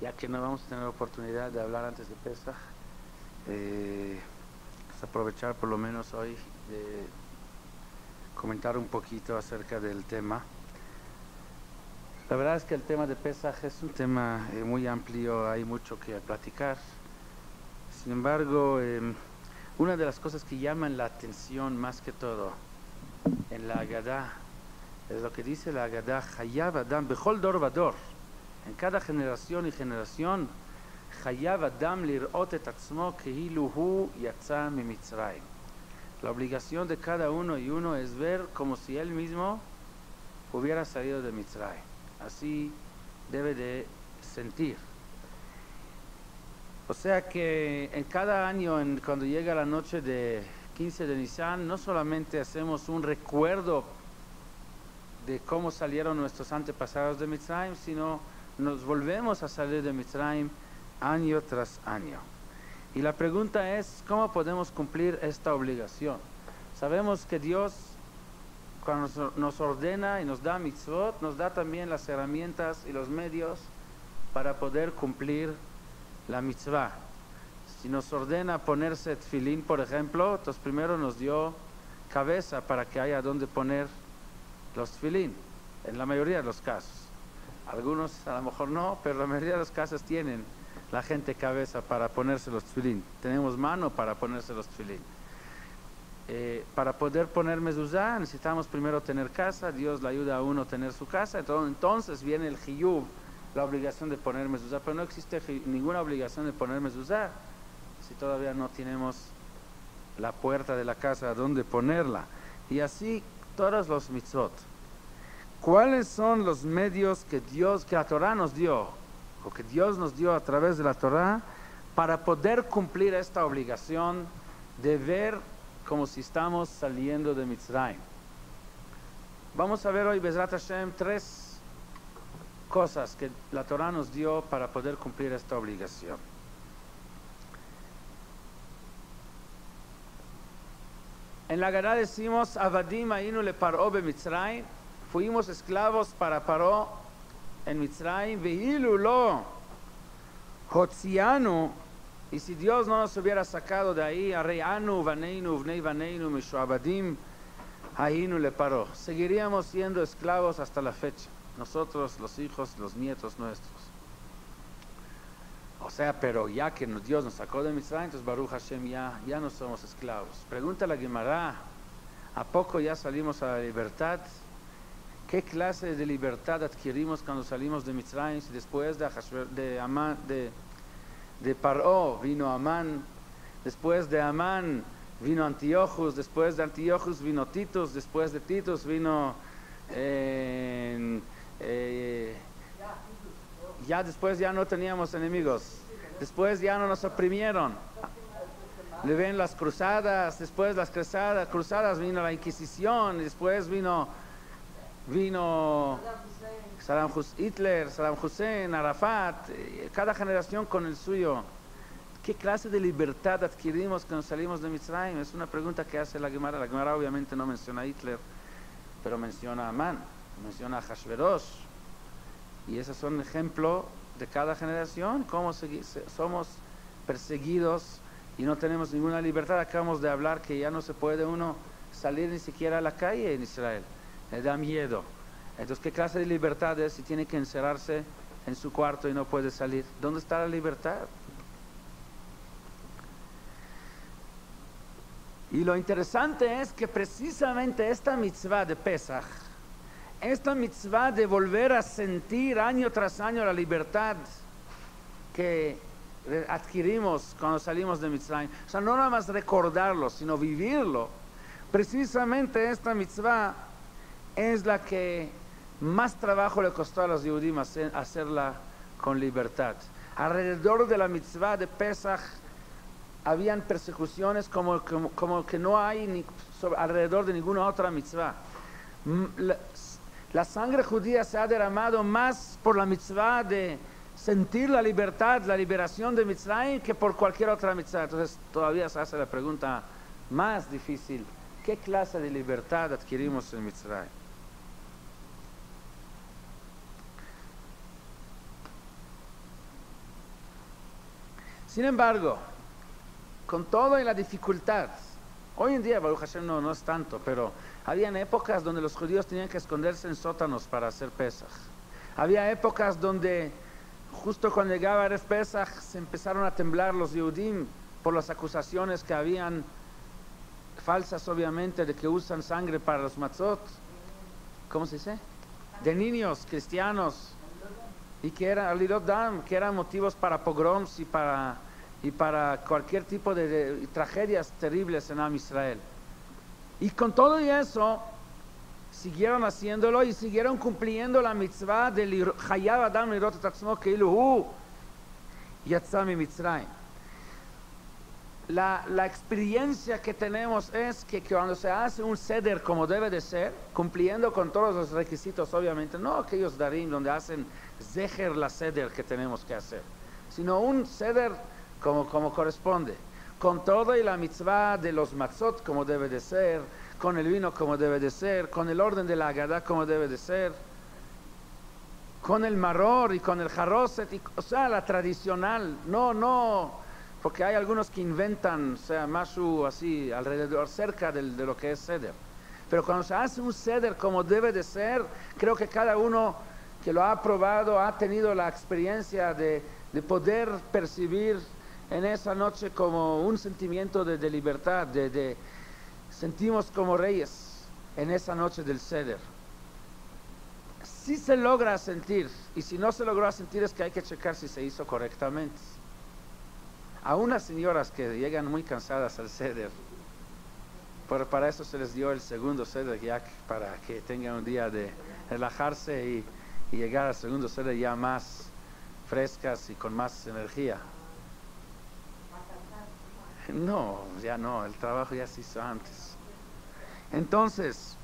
ya que no vamos a tener oportunidad de hablar antes de Pesaj, pues aprovechar por lo menos hoy de comentar un poquito acerca del tema. La verdad es que el tema de Pesaj es un tema muy amplio, hay mucho que platicar. Sin embargo, una de las cosas que llaman la atención más que todo en la Agadá es lo que dice la Agadá: Hayav Adam bechol dor vador. En cada generación y generación, Hayav Adam lirot et atzmo kehilu hu yatza mimitzrayim. La obligación de cada uno y uno es ver como si él mismo hubiera salido de Mitzrayim. Así debe de sentir. O sea que en cada año, cuando llega la noche de 15 de Nisan, no solamente hacemos un recuerdo de cómo salieron nuestros antepasados de Mitzrayim, sino nos volvemos a salir de Mitzrayim año tras año. Y la pregunta es, ¿cómo podemos cumplir esta obligación? Sabemos que Dios, cuando nos ordena y nos da mitzvot, nos da también las herramientas y los medios para poder cumplir la mitzvah. Si nos ordena ponerse tefilín, por ejemplo, entonces primero nos dio cabeza para que haya donde poner los tefilín, en la mayoría de los casos. Algunos a lo mejor no, pero la mayoría de los casos tienen la gente cabeza para ponerse los tefilín. Tenemos mano para ponerse los tefilín. Para poder poner mezuzá necesitamos primero tener casa. Dios le ayuda a uno a tener su casa. Entonces viene el hiyuv, la obligación de poner mezuzá. Pero no existe ninguna obligación de poner mezuzá si todavía no tenemos la puerta de la casa donde ponerla. Y así todos los mitzvot. ¿Cuáles son los medios que la Torah nos dio, o que Dios nos dio a través de la Torah, para poder cumplir esta obligación de ver como si estamos saliendo de Mitzrayim? Vamos a ver hoy, Bezrat Hashem, 3 cosas que la Torah nos dio para poder cumplir esta obligación. En la Agadá decimos: Avadim ainu le Paró be Mitzrayim. Fuimos esclavos para Paró en Mitzrayim. Vehilu lo hotzianu. Y si Dios no nos hubiera sacado de ahí, Areanu vaneinu vnei vaneinu mishuabadim ainu le Paró. Seguiríamos siendo esclavos hasta la fecha, nosotros, los hijos, los nietos nuestros. O sea, pero ya que Dios nos sacó de Mitzrayim, entonces Baruch Hashem ya no somos esclavos. Pregunta la Gemara: ¿a poco ya salimos a la libertad? ¿Qué clase de libertad adquirimos cuando salimos de Mitzrayim? Si después de Paró vino Amán, después de Amán vino Antíochus, después de Antíochus vino Titus, después de Titus vino ya después ya no teníamos enemigos, después ya no nos oprimieron. Le ven las cruzadas, después las cruzadas vino la Inquisición, después vino Hitler, Saddam Hussein, Arafat, cada generación con el suyo. ¿Qué clase de libertad adquirimos cuando salimos de Mitzrayim? Es una pregunta que hace la Gemara. La Gemara obviamente no menciona a Hitler, pero menciona a Amán, menciona a Hashverosh. Y esos son ejemplos de cada generación, cómo somos perseguidos y no tenemos ninguna libertad. Acabamos de hablar que ya no se puede uno salir ni siquiera a la calle en Israel. Le da miedo. Entonces, ¿qué clase de libertad es si tiene que encerrarse en su cuarto y no puede salir? ¿Dónde está la libertad? Y lo interesante es que precisamente esta mitzvah de Pesaj, esta mitzvah de volver a sentir año tras año la libertad que adquirimos cuando salimos de Mitzrayim, o sea, no nada más recordarlo, sino vivirlo, precisamente esta mitzvah es la que más trabajo le costó a los Yehudim hacerla con libertad. Alrededor de la mitzvah de Pesaj habían persecuciones como que no hay alrededor de ninguna otra mitzvah. La sangre judía se ha derramado más por la mitzvah de sentir la libertad, la liberación de Mitzrayim, que por cualquier otra mitzvah. Entonces todavía se hace la pregunta más difícil: ¿qué clase de libertad adquirimos en Mitzrayim? Sin embargo, con todo y la dificultad, hoy en día, Baruch Hashem, no es tanto, pero habían épocas donde los judíos tenían que esconderse en sótanos para hacer Pesaj. Había épocas donde, justo cuando llegaba Erev Pesaj, se empezaron a temblar los Yehudim por las acusaciones que habían, falsas obviamente, de que usan sangre para los matzot. ¿Cómo se dice? De niños cristianos. Y que era alilot dam, que eran motivos para pogroms y para cualquier tipo de tragedias terribles en Am Israel. Y con todo y eso, siguieron haciéndolo y siguieron cumpliendo la mitzvah de Chayav Adam lirot et atzmo keilu hu yatza mi Mitzrayim. La experiencia que tenemos es que cuando se hace un seder como debe de ser, cumpliendo con todos los requisitos, obviamente, no aquellos darim donde hacen zeher la seder que tenemos que hacer, sino un seder como corresponde, con todo y la mitzvah de los matzot como debe de ser, con el vino como debe de ser, con el orden de la Haggadah como debe de ser, con el maror y con el jarroset, o sea, la tradicional, no, porque hay algunos que inventan, o sea, más así, alrededor, cerca de lo que es seder. Pero cuando se hace un seder como debe de ser, creo que cada uno que lo ha probado ha tenido la experiencia de poder percibir en esa noche como un sentimiento de libertad, sentimos como reyes en esa noche del seder. Si se logra sentir, y si no se logró sentir es que hay que checar si se hizo correctamente. A unas señoras que llegan muy cansadas al seder, pero para eso se les dio el segundo seder ya para que tengan un día de relajarse y llegar al segundo seder ya más frescas y con más energía. No, ya no, el trabajo ya se hizo antes. Entonces,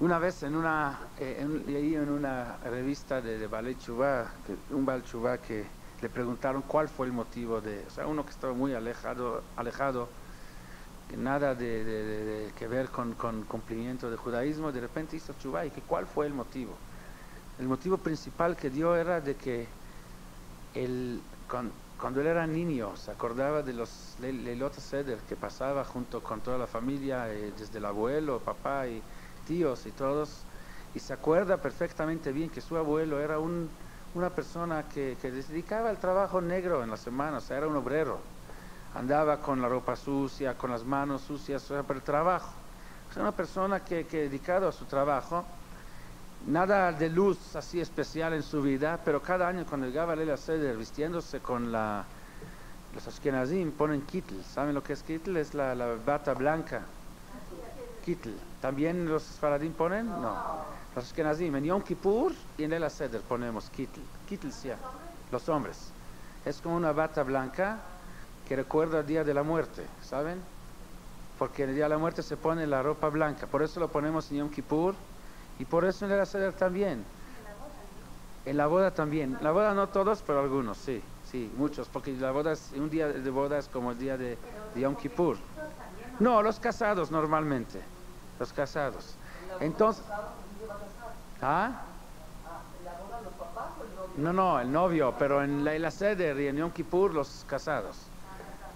una vez leí en una revista de Balei Tshuva, un Baal Tshuva que le preguntaron cuál fue el motivo o sea, uno que estaba muy alejado, que nada de que ver con cumplimiento del judaísmo, de repente hizo Tshuva, y que cuál fue el motivo. El motivo principal que dio era de que cuando él era niño se acordaba de los Leilot Seder que pasaba junto con toda la familia, desde el abuelo, papá y tíos y todos, y se acuerda perfectamente bien que su abuelo era una persona que se dedicaba al trabajo negro en la semana, o sea, era un obrero, andaba con la ropa sucia, con las manos sucias, o sea, por el trabajo. O sea, una persona que dedicado a su trabajo, nada de luz así especial en su vida, pero cada año cuando llegaba a Leila Seder, vistiéndose con los Ashkenazim ponen kittel. ¿Saben lo que es kittel? Es la bata blanca. Kittel. ¿También los Sfaradim ponen? No. Los Ashkenazim en Yom Kippur y en Leila Seder ponemos kittel. Kittel, sí, los hombres. Es como una bata blanca que recuerda el día de la muerte, ¿saben? Porque en el día de la muerte se pone la ropa blanca, por eso lo ponemos en Yom Kippur. Y por eso en el Seder también. En la boda también. La boda no todos, pero algunos, sí, muchos. Porque un día de boda es como el día de Yom Kippur. No, los casados normalmente. Los casados. Entonces... ¿Ah? No, el novio, pero en la Seder y en Yom Kippur los casados.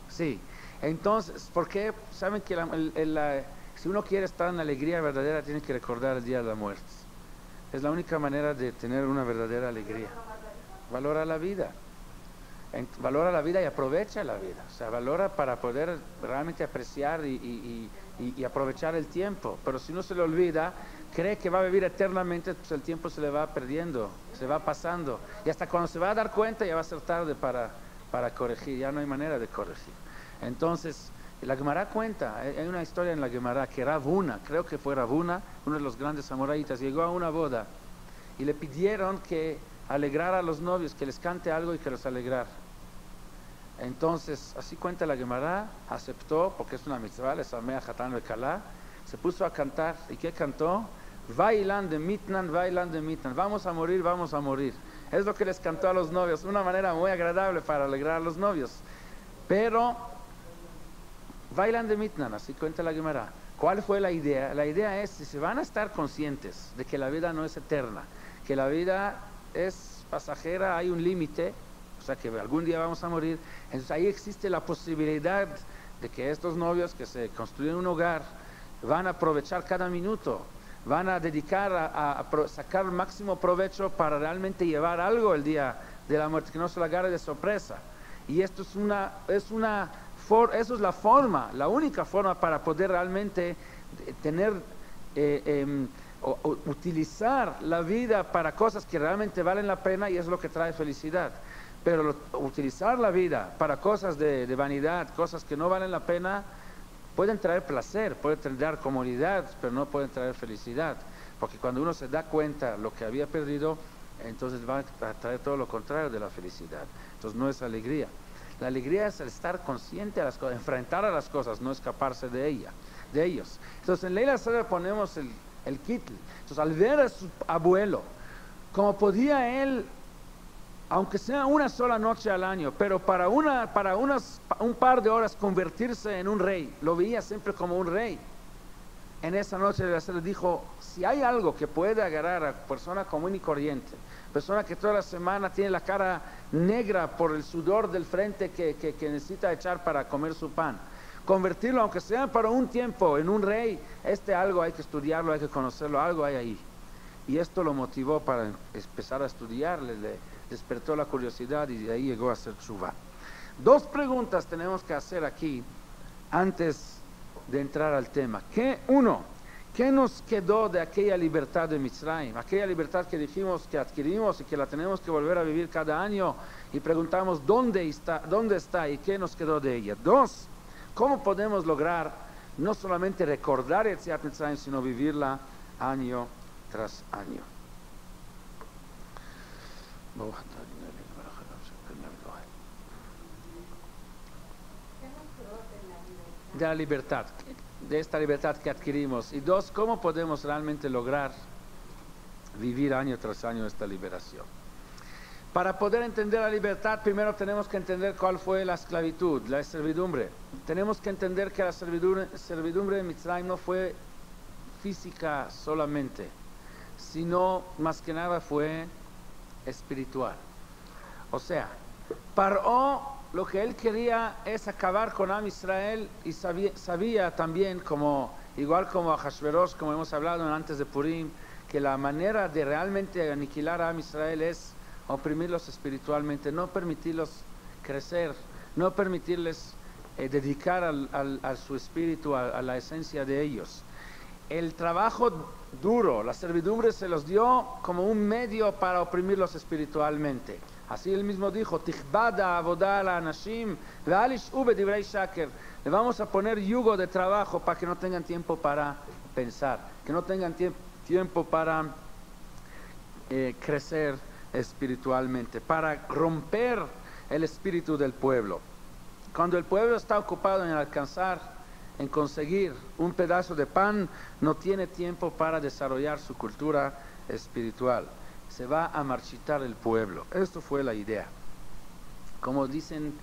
Sí. Entonces, ¿por qué? Saben que si uno quiere estar en alegría verdadera, tiene que recordar el día de la muerte. Es la única manera de tener una verdadera alegría. Valora la vida. Valora la vida y aprovecha la vida. O sea, valora para poder realmente apreciar y aprovechar el tiempo. Pero si uno se le olvida, cree que va a vivir eternamente, pues el tiempo se le va perdiendo, se va pasando. Y hasta cuando se va a dar cuenta ya va a ser tarde para corregir. Ya no hay manera de corregir. Entonces... la Gemara cuenta, hay una historia en la Gemara que Rav Huna, creo que fue Rav Huna, uno de los grandes amoraítas, llegó a una boda y le pidieron que alegrara a los novios, que les cante algo y que los alegrara. Entonces, así cuenta la Gemara, aceptó, porque es una mitzvah, le samea Hatán Bekalá, se puso a cantar. ¿Y qué cantó? Bailan de mitnan, vamos a morir, vamos a morir. Es lo que les cantó a los novios, una manera muy agradable para alegrar a los novios. Pero bailan de mitnan, así cuenta la Gemara. ¿Cuál fue la idea? La idea es, si se van a estar conscientes de que la vida no es eterna, que la vida es pasajera, hay un límite, o sea que algún día vamos a morir. Entonces ahí existe la posibilidad de que estos novios que se construyen un hogar van a aprovechar cada minuto, van a dedicar a sacar el máximo provecho para realmente llevar algo el día de la muerte, que no se la agarre de sorpresa. Y esto eso es la forma, la única forma para poder realmente tener, utilizar la vida para cosas que realmente valen la pena, y es lo que trae felicidad. Pero utilizar la vida para cosas de vanidad, cosas que no valen la pena, pueden traer placer, pueden traer comodidad, pero no pueden traer felicidad. Porque cuando uno se da cuenta lo que había perdido, entonces va a traer todo lo contrario de la felicidad. Entonces no es alegría. La alegría es el estar consciente de las cosas, enfrentar a las cosas, no escaparse de ellos. Entonces en Leila Seder ponemos el kitl. Entonces al ver a su abuelo, como podía él, aunque sea una sola noche al año, pero para un par de horas convertirse en un rey, lo veía siempre como un rey. En esa noche le dijo, si hay algo que puede agarrar a persona común y corriente, persona que toda la semana tiene la cara negra por el sudor del frente que necesita echar para comer su pan, convertirlo, aunque sea para un tiempo, en un rey, algo hay que estudiarlo, hay que conocerlo, algo hay ahí. Y esto lo motivó para empezar a estudiar, le despertó la curiosidad y de ahí llegó a hacer tshuva. Dos preguntas tenemos que hacer aquí antes de entrar al tema. Uno, ¿qué nos quedó de aquella libertad de Mitzrayim? Aquella libertad que dijimos que adquirimos y que la tenemos que volver a vivir cada año, y preguntamos dónde está y qué nos quedó de ella. Dos, ¿cómo podemos lograr no solamente recordar Yetziat Mitzrayim, sino vivirla año tras año? De la libertad, de esta libertad que adquirimos. Y dos, ¿cómo podemos realmente lograr vivir año tras año esta liberación? Para poder entender la libertad, primero tenemos que entender cuál fue la esclavitud, la servidumbre. Tenemos que entender que la servidumbre de Mitzrayim no fue física solamente, sino más que nada fue espiritual. O sea, Paró, lo que él quería es acabar con Am Israel, y sabía también, igual como Ahashverosh, como hemos hablado antes de Purim, que la manera de realmente aniquilar a Am Israel es oprimirlos espiritualmente, no permitirlos crecer, no permitirles dedicar a su espíritu, a la esencia de ellos. El trabajo duro, la servidumbre, se los dio como un medio para oprimirlos espiritualmente. Así él mismo dijo, Tichbada avodah la anashim ve'al yish'u bedivrei shaker. Le vamos a poner yugo de trabajo para que no tengan tiempo para pensar, que no tengan tiempo para crecer espiritualmente, para romper el espíritu del pueblo. Cuando el pueblo está ocupado en conseguir un pedazo de pan, no tiene tiempo para desarrollar su cultura espiritual. Se va a marchitar el pueblo. Esto fue la idea. Como dicen,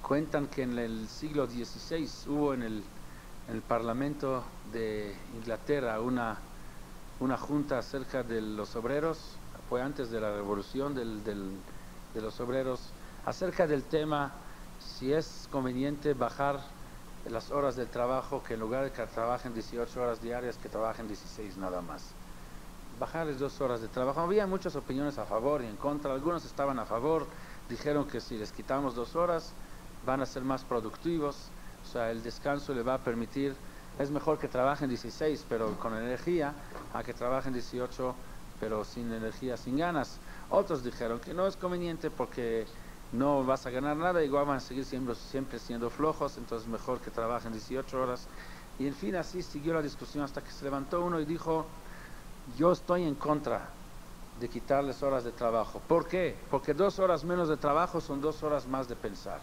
cuentan que en el siglo XVI hubo en el Parlamento de Inglaterra una junta acerca de los obreros, fue antes de la revolución de los obreros, acerca del tema si es conveniente bajar las horas del trabajo, que en lugar de que trabajen 18 horas diarias, que trabajen 16 nada más. Bajarles 2 horas de trabajo. Había muchas opiniones a favor y en contra. Algunos estaban a favor, dijeron que si les quitamos 2 horas van a ser más productivos, o sea, el descanso le va a permitir, es mejor que trabajen 16 pero con energía, a que trabajen 18 pero sin energía, sin ganas. Otros dijeron que no es conveniente porque no vas a ganar nada, igual van a seguir siempre siendo flojos, entonces mejor que trabajen 18 horas. Y en fin, así siguió la discusión hasta que se levantó uno y dijo, yo estoy en contra de quitarles horas de trabajo. ¿Por qué? Porque 2 horas menos de trabajo son 2 horas más de pensar.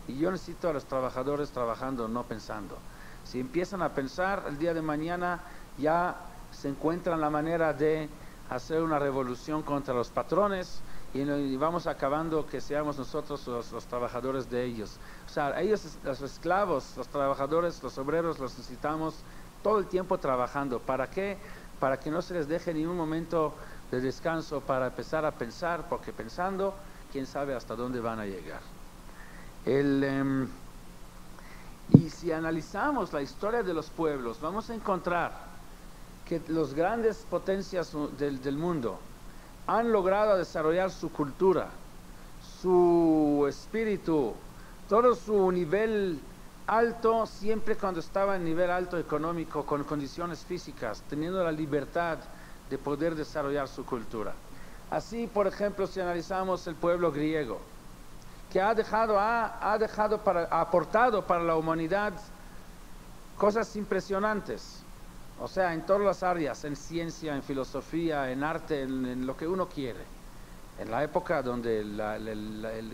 Y yo necesito a los trabajadores trabajando, no pensando. Si empiezan a pensar, el día de mañana ya se encuentran la manera de hacer una revolución contra los patrones y vamos acabando que seamos nosotros los trabajadores de ellos. O sea, ellos, los esclavos, los trabajadores, los obreros, los necesitamos todo el tiempo trabajando. ¿Para qué? Para que no se les deje ni un momento de descanso para empezar a pensar, porque pensando quién sabe hasta dónde van a llegar. Y si analizamos la historia de los pueblos, vamos a encontrar que las grandes potencias del mundo han logrado desarrollar su cultura, su espíritu, todo su nivel alto, siempre cuando estaba en nivel alto económico, con condiciones físicas, teniendo la libertad de poder desarrollar su cultura. Así, por ejemplo, si analizamos el pueblo griego, que ha aportado para la humanidad cosas impresionantes, o sea, en todas las áreas, en ciencia, en filosofía, en arte, en lo que uno quiere. En la época donde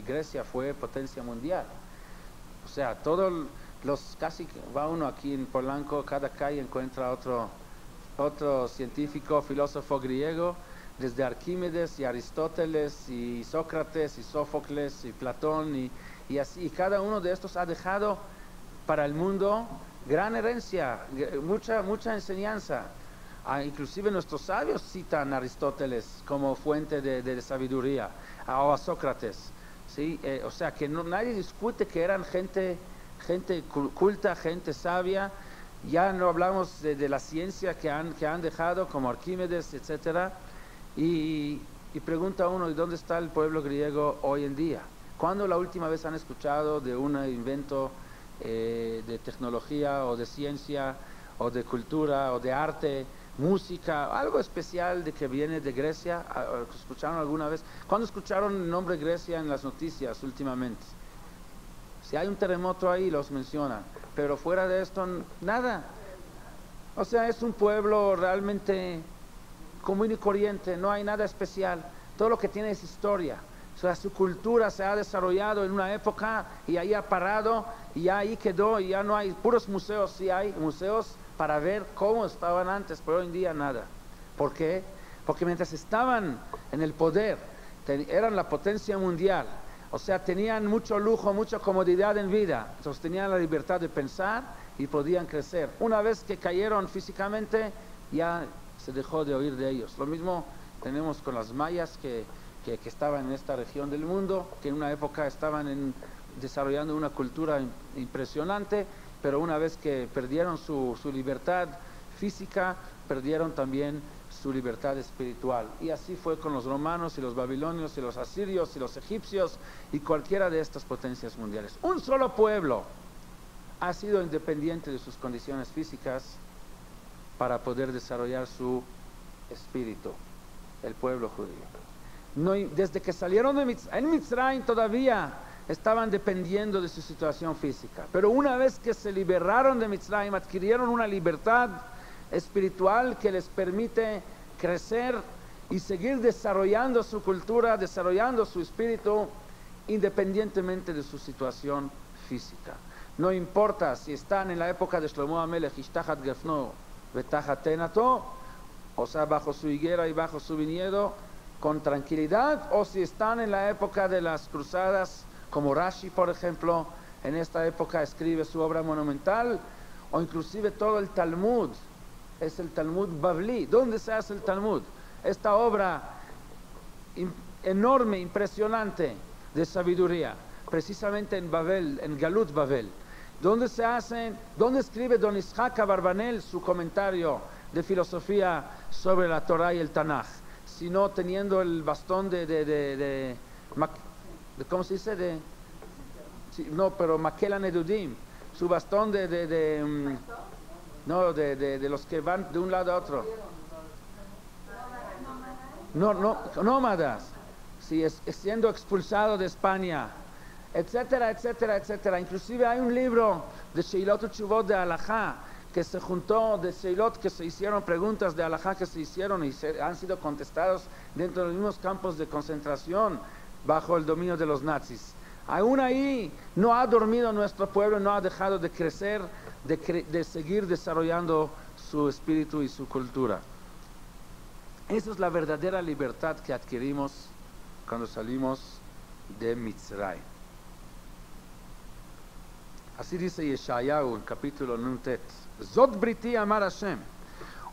Grecia fue potencia mundial. O sea, casi va uno aquí en Polanco, cada calle encuentra otro científico, filósofo griego, desde Arquímedes y Aristóteles y Sócrates y Sófocles y Platón y así. Y cada uno de estos ha dejado para el mundo gran herencia, mucha enseñanza. Inclusive nuestros sabios citan a Aristóteles como fuente de sabiduría, o a Sócrates, ¿sí? O sea que nadie discute que eran gente culta, gente sabia. Ya no hablamos de la ciencia que han dejado, como Arquímedes, etcétera. Y pregunta uno, ¿y dónde está el pueblo griego hoy en día? ¿Cuándo la última vez han escuchado de un invento de tecnología o de ciencia o de cultura o de arte, música, algo especial de que viene de Grecia? ¿Escucharon alguna vez? ¿Cuándo escucharon el nombre Grecia en las noticias últimamente? Si hay un terremoto ahí los mencionan, pero fuera de esto nada. O sea, es un pueblo realmente común y corriente, no hay nada especial. Todo lo que tiene es historia. O sea, su cultura se ha desarrollado en una época y ahí ha parado y ya ahí quedó y ya no hay puros museos. Sí hay museos para ver cómo estaban antes, pero hoy en día nada. ¿Por qué? Porque mientras estaban en el poder, eran la potencia mundial. O sea, tenían mucho lujo, mucha comodidad en vida. Entonces tenían la libertad de pensar y podían crecer. Una vez que cayeron físicamente, ya se dejó de oír de ellos. Lo mismo tenemos con las mayas que estaban en esta región del mundo, que en una época estaban desarrollando una cultura impresionante, pero una vez que perdieron su libertad física, perdieron también su libertad espiritual. Y así fue con los romanos y los babilonios y los asirios y los egipcios y cualquiera de estas potencias mundiales. Un solo pueblo ha sido independiente de sus condiciones físicas para poder desarrollar su espíritu, el pueblo judío. Desde que salieron en Mitzrayim todavía estaban dependiendo de su situación física, pero una vez que se liberaron de Mitzrayim, adquirieron una libertad espiritual que les permite crecer y seguir desarrollando su cultura, desarrollando su espíritu, independientemente de su situación física. No importa si están en la época de Shlomo HaMelech, Ishtachat Gefno Betachat Tenato, o sea, bajo su higuera y bajo su viñedo, con tranquilidad, o si están en la época de las cruzadas, como Rashi, por ejemplo, en esta época escribe su obra monumental, o inclusive todo el Talmud, es el Talmud Bavli. ¿Dónde se hace el Talmud? Esta obra enorme, impresionante de sabiduría, precisamente en Babel, en Galut Babel. ¿Dónde se hace? ¿Dónde escribe Don Ishaq Abarbanel su comentario de filosofía sobre la Torah y el Tanaj? Sino teniendo el bastón de ¿cómo se dice? Pero Makela Nedudim, su bastón de los que van de un lado a otro. Nómadas. Sí, siendo expulsado de España, etcétera, etcétera, etcétera. Inclusive hay un libro de Sheilot Utshuvot de Halajá, que se juntó de Sheilot, que se hicieron preguntas de Halajá que se hicieron y han sido contestados dentro de los mismos campos de concentración bajo el dominio de los nazis. Aún ahí no ha dormido nuestro pueblo, no ha dejado de crecer, de seguir desarrollando su espíritu y su cultura. Esa es la verdadera libertad que adquirimos cuando salimos de Mitzrayim. Así dice Yeshayahu en capítulo Nuntet: Zot briti amar Hashem,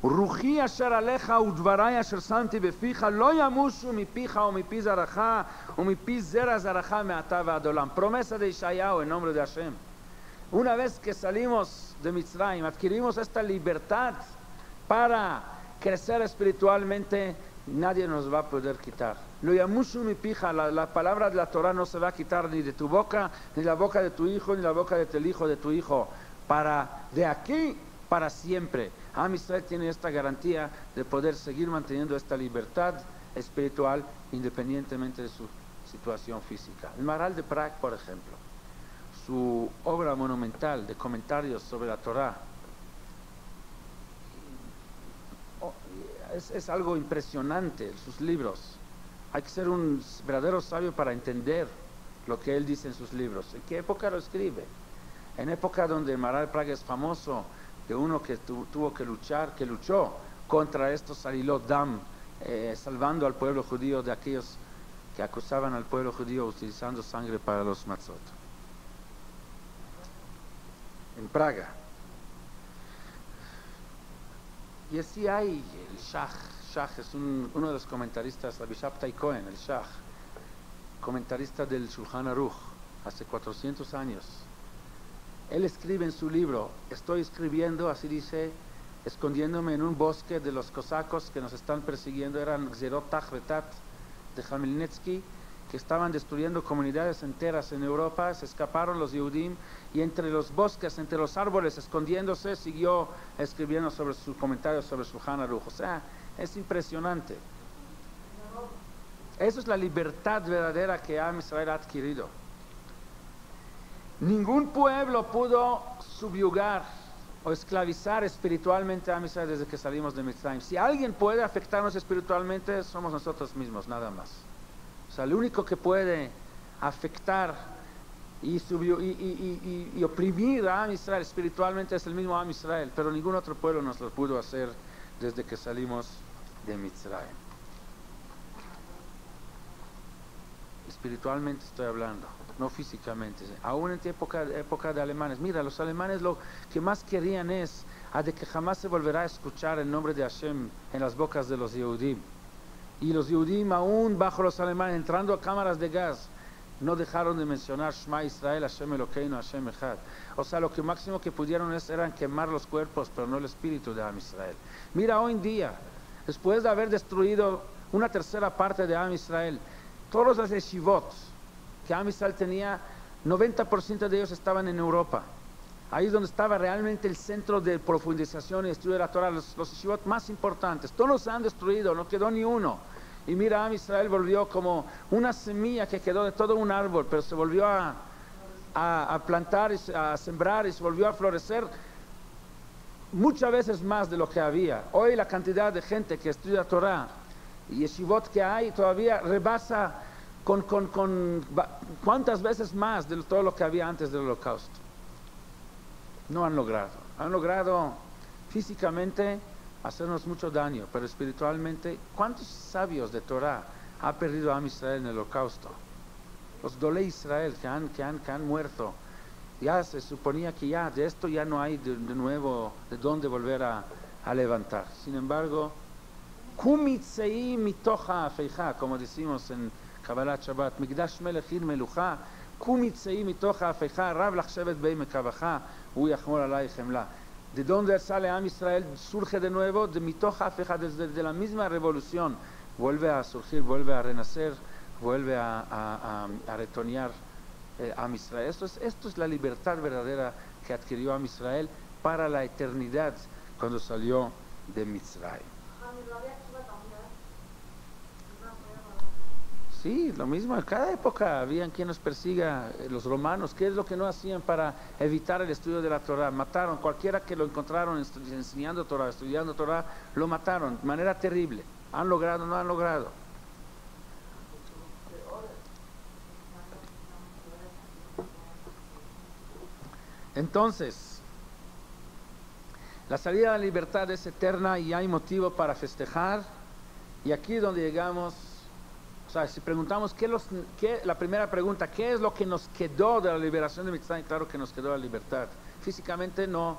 רוחי אשר עליך ודבריי אשר שמתי בפיך לא ימושו מפיך ומפי זרעך ומפי זרע זרעך מעתה ועד עולם. Promesa de Isaías en nombre de Hashem. Una vez que salimos de Mitzrayim, adquirimos esta libertad para crecer espiritualmente, nadie nos va a poder quitar. Lo yamushu mi pija, la palabra de la Torah no se va a quitar ni de tu boca, ni de la boca de tu hijo, ni de la boca del hijo de tu hijo, de aquí para siempre. Am Israel tiene esta garantía de poder seguir manteniendo esta libertad espiritual independientemente de su situación física. El Maharal de Prague, por ejemplo, su obra monumental de comentarios sobre la Torah, es algo impresionante, sus libros. Hay que ser un verdadero sabio para entender lo que él dice en sus libros. ¿En qué época lo escribe? En época donde el Maharal de Praga es famoso, de uno que tuvo que luchar, que luchó contra estos Salilot Dam, salvando al pueblo judío de aquellos que acusaban al pueblo judío utilizando sangre para los matzot. En Praga. Y así hay el Shach es uno de los comentaristas, Rabbi Shabtai Cohen, el Shach, comentarista del Shulchan Aruch, hace 400 años. Él escribe en su libro, estoy escribiendo, así dice, escondiéndome en un bosque de los cosacos que nos están persiguiendo, eran Gzerot Tachvetat de Khmelnytsky, que estaban destruyendo comunidades enteras en Europa. Se escaparon los Yehudim y entre los bosques, entre los árboles, escondiéndose, siguió escribiendo sobre sus comentarios sobre Shulchan Aruch. O sea, es impresionante. Eso es la libertad verdadera que Am Israel ha adquirido. Ningún pueblo pudo subyugar o esclavizar espiritualmente a Am Israel desde que salimos de Mitzrayim. Si alguien puede afectarnos espiritualmente, somos nosotros mismos, nada más. O sea, el único que puede afectar y oprimir a Am Israel espiritualmente es el mismo Am Israel, pero ningún otro pueblo nos lo pudo hacer desde que salimos de Mitzrayim. Espiritualmente estoy hablando, no físicamente. Aún en época de alemanes. Mira, los alemanes lo que más querían es de que jamás se volverá a escuchar el nombre de Hashem en las bocas de los Yehudim. Y los Yehudim, aún bajo los alemanes, entrando a cámaras de gas, no dejaron de mencionar Shema Israel, Hashem Elokeinu, Hashem Echad. O sea, lo que máximo que pudieron eran quemar los cuerpos, pero no el espíritu de Am Israel. Mira, hoy en día, después de haber destruido una tercera parte de Am Israel, todos los yeshivot que Am Israel tenía, 90% de ellos estaban en Europa. Ahí es donde estaba realmente el centro de profundización y estudio de la Torah, los yeshivot más importantes. Todos se han destruido, no quedó ni uno. Y mira, Am Israel volvió como una semilla que quedó de todo un árbol, pero se volvió a plantar, a sembrar y se volvió a florecer muchas veces más de lo que había. Hoy la cantidad de gente que estudia Torah y yeshivot que hay todavía rebasa con cuántas veces más de todo lo que había antes del Holocausto. No han logrado físicamente hacernos mucho daño, pero espiritualmente, ¿cuántos sabios de Torah ha perdido Am Israel en el Holocausto? Los Dolei Israel que han muerto. Ya se suponía que ya de esto ya no hay de nuevo de dónde volver a levantar. Sin embargo, Kumitzei mitocha afeija, como decimos en Kabbalat Shabbat, Migdash melechir melucha, Kumitzei mitocha afeija, Rab lachshevet bei mekavacha, Hu yachmor alai chemla. ¿De dónde sale Am Israel? Surge de nuevo de mitocha afeija, desde la misma revolución. Vuelve a surgir, vuelve a renacer, vuelve a retoñar Am Israel. Esto es la libertad verdadera que adquirió Am Israel para la eternidad cuando salió de Mitzrayim. Sí, lo mismo, en cada época habían quien nos persiga, los romanos. ¿Qué es lo que no hacían para evitar el estudio de la Torah? Mataron, cualquiera que lo encontraron enseñando Torah, estudiando Torah, lo mataron de manera terrible. ¿Han logrado o no han logrado? Entonces, la salida a la libertad es eterna y hay motivo para festejar. Y aquí es donde llegamos. O sea, si preguntamos la primera pregunta, ¿qué es lo que nos quedó de la liberación de Mitzrayim? Claro que nos quedó la libertad. Físicamente no,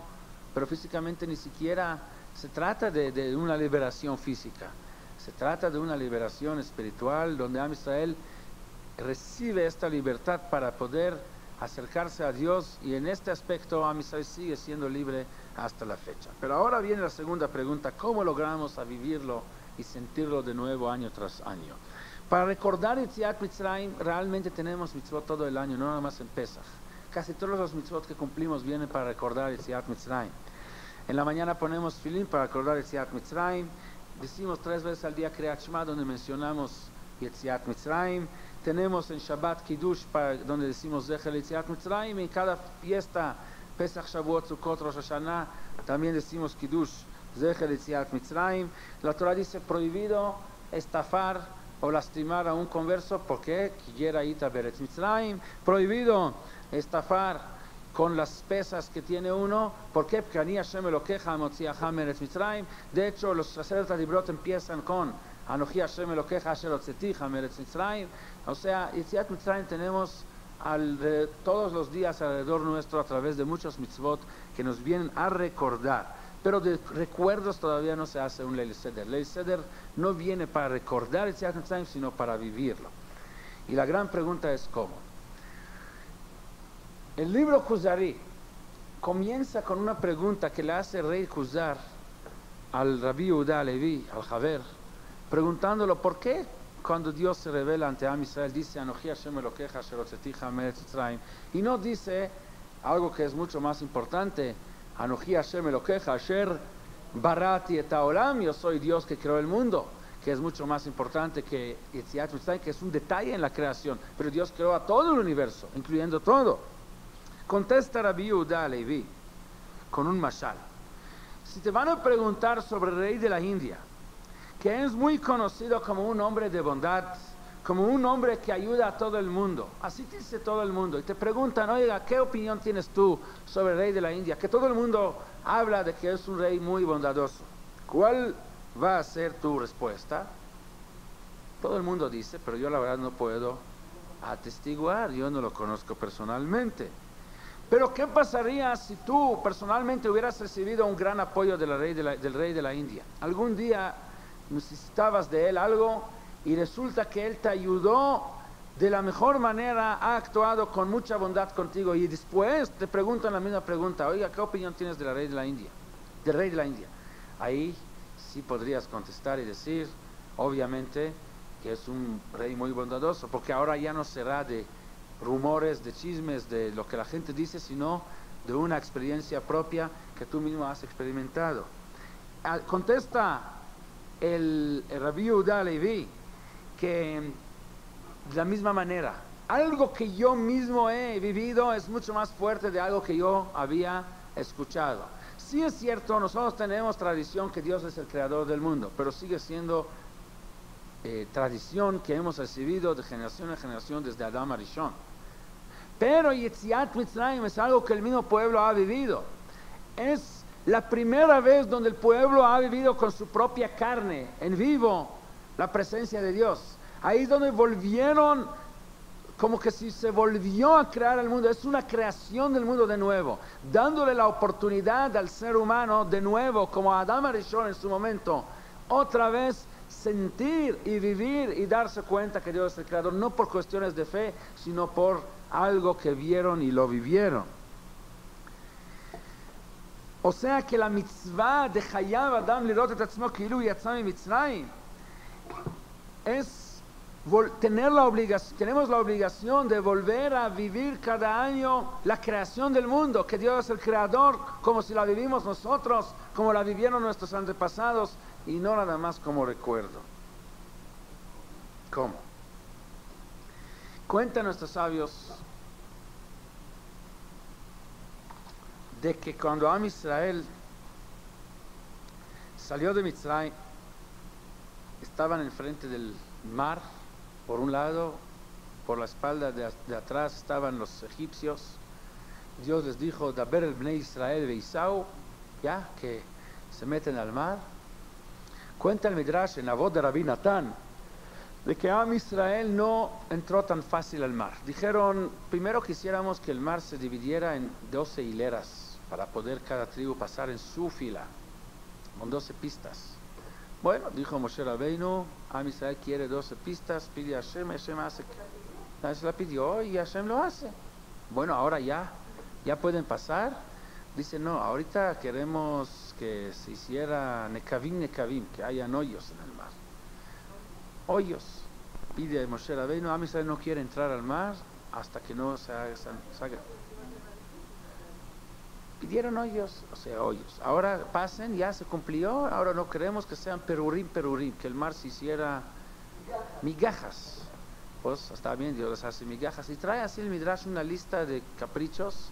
pero físicamente ni siquiera se trata de una liberación física, se trata de una liberación espiritual donde Am Israel recibe esta libertad para poder acercarse a Dios, y en este aspecto Am Israel sigue siendo libre hasta la fecha. Pero ahora viene la segunda pregunta: ¿cómo logramos a vivirlo y sentirlo de nuevo año tras año? Para recordar Yetziat Mitzrayim realmente tenemos mitzvot todo el año, no nada más en Pesach. Casi todos los mitzvot que cumplimos vienen para recordar Yetziat Mitzrayim. En la mañana ponemos Tefilín para recordar Yetziat Mitzrayim. Decimos 3 veces al día Kriyat Shema, donde mencionamos Yetziat Mitzrayim. Tenemos en Shabbat Kiddush, donde decimos Zecher Yetziat Mitzrayim. En cada fiesta, Pesach, Shavuot, Sukkot, Rosh Hashanah, también decimos Kiddush, Zecher Yetziat Mitzrayim. La Torah dice prohibido estafar o lastimar a un converso, porque quiera ita beretz Mitzrayim. Prohibido estafar con las pesas que tiene uno, porque de hecho los sacerdotes de Ibrot empiezan con Anoji Hashem Elokeja asher hotzeticha meretz Mitzrayim. O sea, Yetziat Mitzrayim tenemos todos los días alrededor nuestro, a través de muchos mitzvot que nos vienen a recordar. Pero de recuerdos todavía no se hace un Leil Seder. Leil Seder no viene para recordar Yetziat Mitzrayim, sino para vivirlo. Y la gran pregunta es ¿cómo? El libro Kuzari comienza con una pregunta que le hace rey Kuzar al Rabbi Yehuda Levi, al Javer, preguntándolo por qué cuando Dios se revela ante Am Israel dice Anoji Hashem Elokeja asher hotzeticha meretz Mitzrayim, y no dice algo que es mucho más importante: Anoji Hashem Elokeja asher barati et haolam, yo soy Dios que creó el mundo, que es mucho más importante que Yetziat Mitzrayim, que es un detalle en la creación, pero Dios creó a todo el universo, incluyendo todo. Contesta Rabbi Yehuda Levi con un mashal. Si te van a preguntar sobre el rey de la India, que es muy conocido como un hombre de bondad, como un hombre que ayuda a todo el mundo, así dice todo el mundo, y te preguntan, oiga, ¿qué opinión tienes tú sobre el rey de la India? Que todo el mundo habla de que es un rey muy bondadoso. ¿Cuál va a ser tu respuesta? Todo el mundo dice, pero yo la verdad no puedo atestiguar, yo no lo conozco personalmente. Pero ¿qué pasaría si tú personalmente hubieras recibido un gran apoyo del rey de la India? Algún día necesitabas de él algo y resulta que él te ayudó de la mejor manera, ha actuado con mucha bondad contigo, y después te preguntan la misma pregunta: oiga, ¿qué opinión tienes del rey de la India? Del rey de la India. Ahí sí podrías contestar y decir, obviamente, que es un rey muy bondadoso, porque ahora ya no será de rumores, de chismes, de lo que la gente dice, sino de una experiencia propia que tú mismo has experimentado. Contesta el Rabbi Yehuda Levi que de la misma manera, algo que yo mismo he vivido es mucho más fuerte de algo que yo había escuchado. Sí es cierto, nosotros tenemos tradición que Dios es el creador del mundo, pero sigue siendo tradición que hemos recibido de generación en generación desde Adam Arishon. Pero Yetziat Mitzrayim es algo que el mismo pueblo ha vivido. Es la primera vez donde el pueblo ha vivido con su propia carne, en vivo, la presencia de Dios. Ahí es donde volvieron, como que si se volvió a crear el mundo. Es una creación del mundo de nuevo, dándole la oportunidad al ser humano de nuevo, como a Adam Arishon en su momento, otra vez sentir y vivir y darse cuenta que Dios es el creador, no por cuestiones de fe, sino por algo que vieron y lo vivieron. O sea que la mitzvah de Hayav Adam lirot et atzmo ki'ilu yatzah miMitzrayim es tenemos la obligación de volver a vivir cada año la creación del mundo, que Dios es el creador, como si la vivimos nosotros, como la vivieron nuestros antepasados, y no nada más como recuerdo. ¿Cómo? Cuentan nuestros sabios de que cuando Am Israel salió de Mitzrayim, estaban enfrente del mar, por un lado, por la espalda de atrás estaban los egipcios. Dios les dijo, Daber el Bnei Israel veisau, ya que se meten al mar. Cuenta el Midrash en Avot de Rabbi Natán de que Am Israel no entró tan fácil al mar. Dijeron, primero quisiéramos que el mar se dividiera en 12 hileras para poder cada tribu pasar en su fila. con 12 pistas. Bueno, dijo Moshe Rabbeinu, Am Israel quiere 12 pistas, pide a Hashem, Hashem hace. Hashem la pidió y Hashem lo hace. Bueno, ahora ya pueden pasar. Dice, no, ahorita queremos que se hiciera nekavim, que hayan hoyos en el mar. Hoyos. Pide a Moshe Rabbeinu, Am Israel no quiere entrar al mar hasta que no se haga. Pidieron hoyos, o sea, hoyos. Ahora pasen, ya se cumplió, ahora no queremos que sean perurim, que el mar se hiciera migajas. Pues está bien, Dios les hace migajas. Y trae así el Midrash una lista de caprichos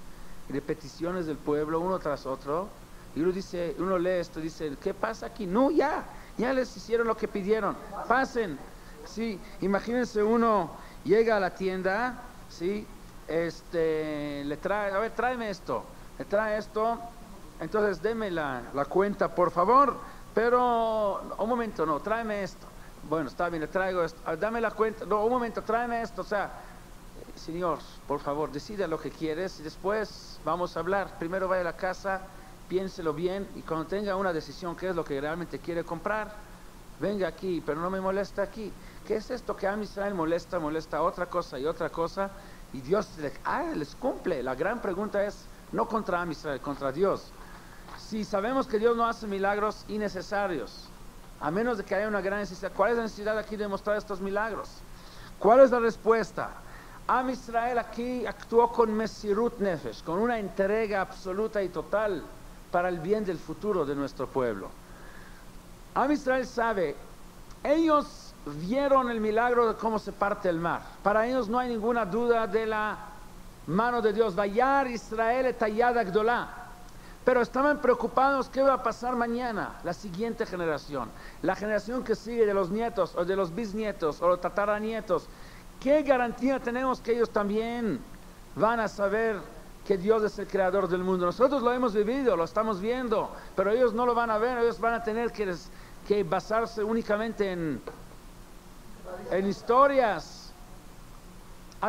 y de peticiones del pueblo, uno tras otro. Y uno lee esto y dice, ¿qué pasa aquí? No, ya les hicieron lo que pidieron, pasen. Sí, imagínense, uno llega a la tienda, sí, le trae, a ver, tráeme esto. Le trae esto, entonces deme la cuenta por favor, pero un momento, no, tráeme esto. Bueno, está bien, le traigo esto, dame la cuenta, no, un momento, tráeme esto. O sea, señor, por favor, decida lo que quieres y después vamos a hablar. Primero vaya a la casa, piénselo bien y cuando tenga una decisión, qué es lo que realmente quiere comprar, venga aquí, pero no me molesta aquí. ¿Qué es esto que a Israel molesta otra cosa y otra cosa? Y Dios les cumple. La gran pregunta es, no contra Israel, contra Dios. Si sabemos que Dios no hace milagros innecesarios, a menos de que haya una gran necesidad, ¿cuál es la necesidad aquí de mostrar estos milagros? ¿Cuál es la respuesta? Israel aquí actuó con Mesirut Nefesh, con una entrega absoluta y total para el bien del futuro de nuestro pueblo. Israel sabe, ellos vieron el milagro de cómo se parte el mar. Para ellos no hay ninguna duda de la mano de Dios. Vayar Israel et hayad agdolá. Pero estaban preocupados qué va a pasar mañana, la siguiente generación, la generación que sigue de los nietos o de los bisnietos o los tataranietos. ¿Qué garantía tenemos que ellos también van a saber que Dios es el creador del mundo? Nosotros lo hemos vivido, lo estamos viendo, pero ellos no lo van a ver. Ellos van a tener que basarse únicamente en historias.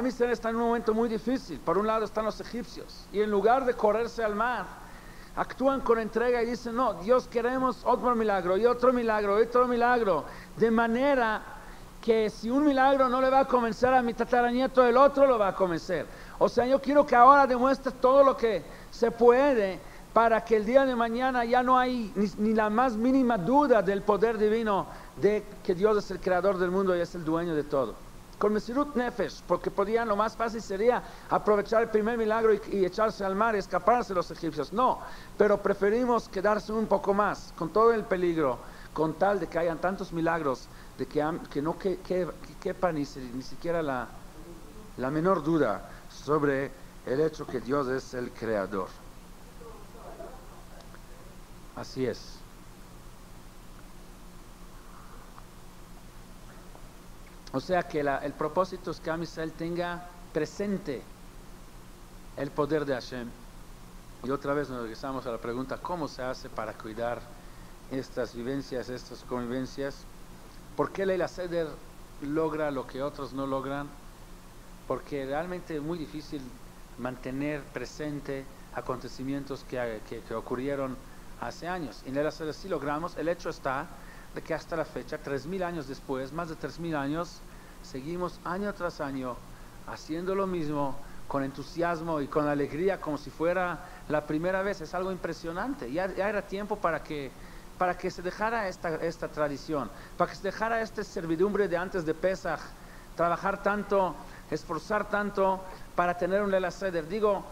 Israel está en un momento muy difícil. Por un lado están los egipcios y en lugar de correrse al mar, actúan con entrega y dicen, no, Dios, queremos otro milagro y otro milagro y otro milagro, de manera que si un milagro no le va a convencer a mi tataranieto, el otro lo va a convencer. O sea, yo quiero que ahora demuestre todo lo que se puede para que el día de mañana ya no hay ni la más mínima duda del poder divino de que Dios es el creador del mundo y es el dueño de todo. Con Mesirut Nefesh, porque lo más fácil sería aprovechar el primer milagro y echarse al mar y escaparse de los egipcios. No, pero preferimos quedarse un poco más, con todo el peligro, con tal de que hayan tantos milagros, de que no quepa ni siquiera la menor duda sobre el hecho que Dios es el creador. Así es. O sea que el propósito es que Israel tenga presente el poder de Hashem. Y otra vez nos regresamos a la pregunta, ¿cómo se hace para cuidar estas vivencias, estas convivencias? ¿Por qué Leil HaSeder logra lo que otros no logran? Porque realmente es muy difícil mantener presente acontecimientos que ocurrieron hace años. En Leil HaSeder sí logramos. El hecho está de que hasta la fecha, 3000 años después, más de 3000 años, seguimos año tras año haciendo lo mismo con entusiasmo y con alegría, como si fuera la primera vez. Es algo impresionante. Ya era tiempo para que se dejara esta tradición, para que se dejara esta servidumbre de antes de Pesaj, trabajar tanto, esforzar tanto para tener un Leil HaSeder. Digo,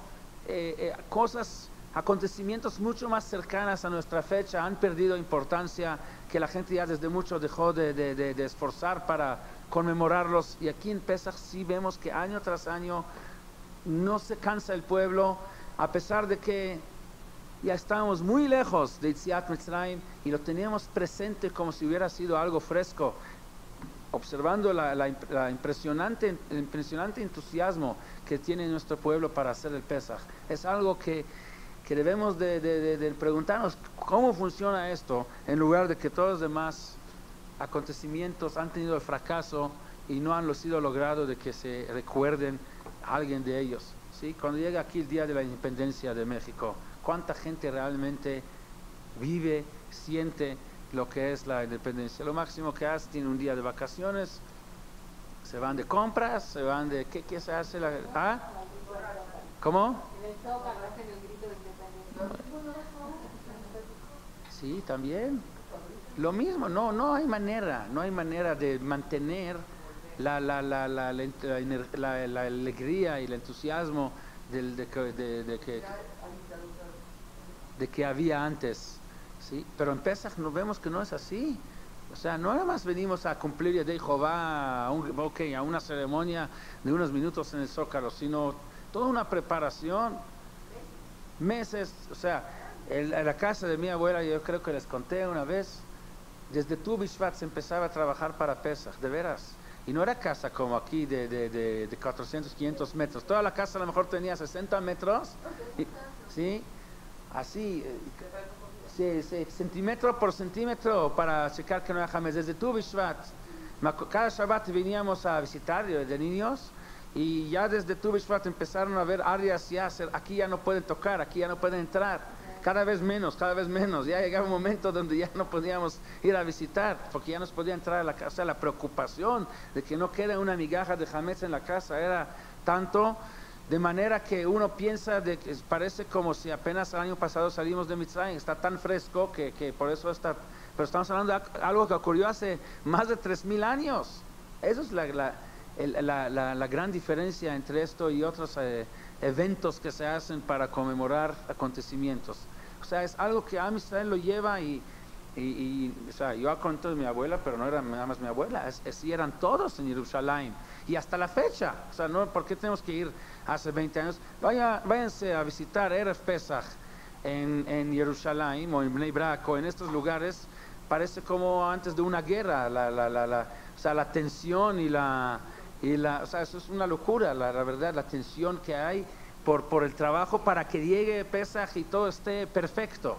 acontecimientos mucho más cercanas a nuestra fecha han perdido importancia, que la gente ya desde mucho dejó de esforzar para conmemorarlos, y aquí en Pesaj sí vemos que año tras año no se cansa el pueblo, a pesar de que ya estábamos muy lejos de Yetziat Mitzrayim y lo teníamos presente como si hubiera sido algo fresco, observando el impresionante entusiasmo que tiene nuestro pueblo para hacer el Pesaj. Es algo que debemos de preguntarnos cómo funciona esto, en lugar de que todos los demás acontecimientos han tenido el fracaso y no han sido logrados de que se recuerden a alguien de ellos. ¿Sí? Cuando llega aquí el día de la independencia de México, ¿cuánta gente realmente vive siente lo que es la independencia. Lo máximo que hace, tiene un día de vacaciones, se van de compras, se van de... ¿Qué se hace? ¿Ah? ¿Cómo? Sí, también. Lo mismo, no hay manera de mantener la alegría y el entusiasmo de que había antes, ¿sí? Pero en Pesach nos vemos que no es así. O sea, no nada más venimos a cumplir Yedei Jehová a una ceremonia de unos minutos en el Zócalo, sino toda una preparación, meses. O sea, en la casa de mi abuela, yo creo que les conté una vez, desde Tu Bishvat se empezaba a trabajar para Pesach, de veras. Y no era casa como aquí de 400, 500 metros. Toda la casa a lo mejor tenía 60 metros. ¿Sí? Así, centímetro por centímetro para checar que no haya jamés. Desde Tu Bishvat, cada Shabbat veníamos a visitar de niños. Y ya desde Tu Bishvat empezaron a ver áreas ya, aquí ya no pueden tocar, aquí ya no pueden entrar. Cada vez menos, ya llegaba un momento donde ya no podíamos ir a visitar, porque ya nos podía entrar a la casa. La preocupación de que no quede una migaja de hametz en la casa era tanto, de manera que uno piensa de que parece como si apenas el año pasado salimos de Mitzrayim, está tan fresco que por eso está, pero estamos hablando de algo que ocurrió hace más de 3000 años. Eso es la gran diferencia entre esto y otros eventos que se hacen para conmemorar acontecimientos. O sea, es algo que Am Israel lo lleva y o sea, yo cuento de mi abuela, pero no era nada más mi abuela, sí eran todos en Jerusalén. Y hasta la fecha, o sea, no, ¿por qué tenemos que ir hace 20 años? Váyanse a visitar Erev Pesach en Jerusalén o en Bnei Brak o en estos lugares, parece como antes de una guerra, o sea, la tensión o sea, eso es una locura, la verdad, la tensión que hay por el trabajo para que llegue Pesach y todo esté perfecto.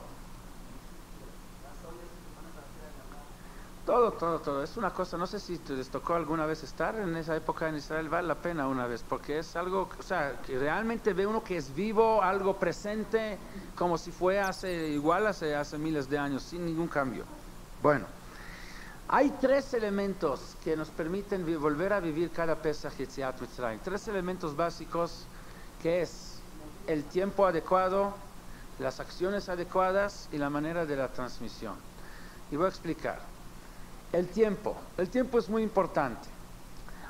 Todo. Es una cosa, no sé si les tocó alguna vez estar en esa época en Israel, vale la pena una vez, porque es algo, o sea, que realmente ve uno que es vivo, algo presente, como si fue hace miles de años, sin ningún cambio. Bueno, hay 3 elementos que nos permiten volver a vivir cada Pesach Yetziat Mitzrayim. 3 elementos básicos, que es el tiempo adecuado, las acciones adecuadas y la manera de la transmisión. Y voy a explicar. El tiempo es muy importante.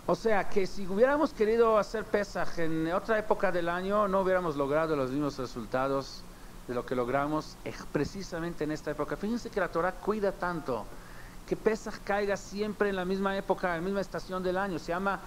O sea que si hubiéramos querido hacer Pesach en otra época del año, no hubiéramos logrado los mismos resultados de lo que logramos precisamente en esta época. Fíjense que la Torah cuida tanto que Pesach caiga siempre en la misma época, en la misma estación del año. Se llama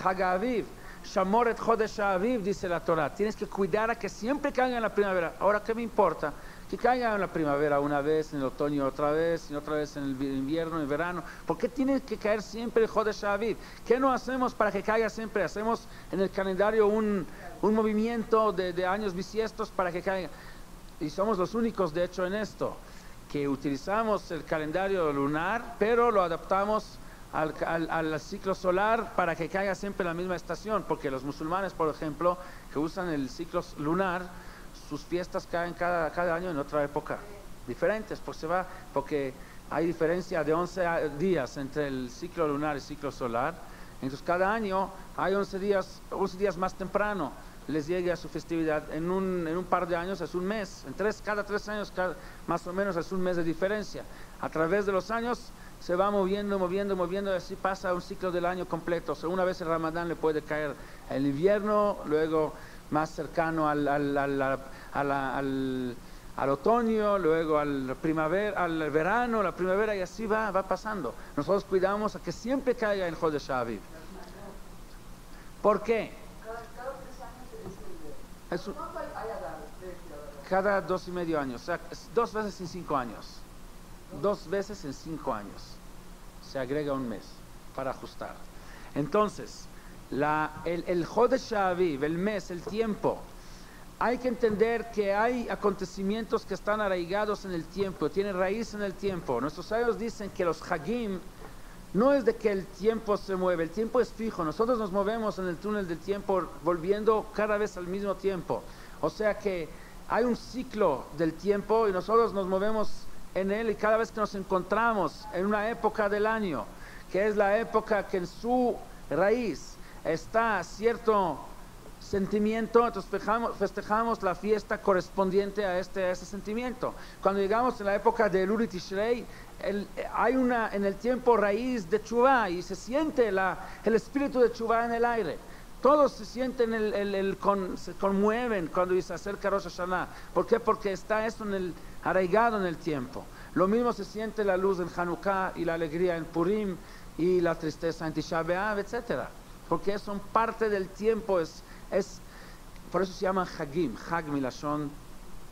Chag Aviv, Shamoret Chodesh Aviv, dice la Torah. Tienes que cuidar a que siempre caiga en la primavera. Ahora, ¿qué me importa? Que caiga en la primavera una vez, en el otoño otra vez, y otra vez en el invierno, en el verano. ¿Por qué tiene que caer siempre el Chodesh Aviv? ¿Qué no hacemos para que caiga siempre? Hacemos en el calendario un movimiento de años bisiestos para que caiga. Y somos los únicos, de hecho, en esto, que utilizamos el calendario lunar, pero lo adaptamos al ciclo solar para que caiga siempre en la misma estación, porque los musulmanes, por ejemplo, que usan el ciclo lunar, sus fiestas caen cada año en otra época, diferentes, porque hay diferencia de 11 días entre el ciclo lunar y el ciclo solar. Entonces cada año hay 11 días más temprano les llegue a su festividad. En un par de años es un mes, cada 3 años más o menos es un mes de diferencia. A través de los años se va moviendo, y así pasa un ciclo del año completo. O sea, una vez el Ramadán le puede caer el invierno, luego más cercano al otoño, luego al verano, la primavera, y así va pasando. Nosotros cuidamos a que siempre caiga en Chodesh Aviv. ¿Por qué? Cada 2,5 años, o sea, 2 veces en 5 años. 2 veces en 5 años se agrega un mes para ajustar. Entonces, el Chodesh Aviv, el mes, el tiempo, hay que entender que hay acontecimientos que están arraigados en el tiempo, tienen raíz en el tiempo. Nuestros sabios dicen que los Hagim no es de que el tiempo se mueve, el tiempo es fijo. Nosotros nos movemos en el túnel del tiempo volviendo cada vez al mismo tiempo. O sea que hay un ciclo del tiempo y nosotros nos movemos en Él, y cada vez que nos encontramos en una época del año, que es la época que en su raíz está cierto sentimiento, entonces festejamos la fiesta correspondiente a ese sentimiento. Cuando llegamos en la época de Elul y Tishrei, hay en el tiempo raíz de Teshuvah, y se siente el espíritu de Teshuvah en el aire. Todos se sienten, se conmueven cuando se acerca Rosh Hashanah. ¿Por qué? Porque está eso arraigado en el tiempo. Lo mismo se siente la luz en Hanukkah, y la alegría en Purim, y la tristeza en Tisha B'Av, etc. Porque son parte del tiempo, por eso se llama Hagim, Hag Milashon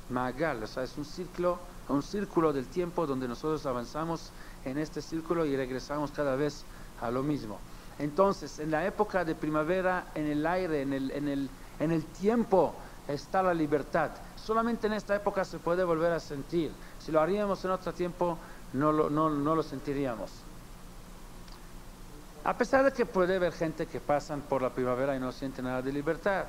Ma'agal, o sea, es un círculo del tiempo donde nosotros avanzamos en este círculo y regresamos cada vez a lo mismo. Entonces, en la época de primavera, en el aire, en el tiempo está la libertad. Solamente en esta época se puede volver a sentir. Si lo haríamos en otro tiempo, no lo sentiríamos. A pesar de que puede haber gente que pasan por la primavera y no siente nada de libertad.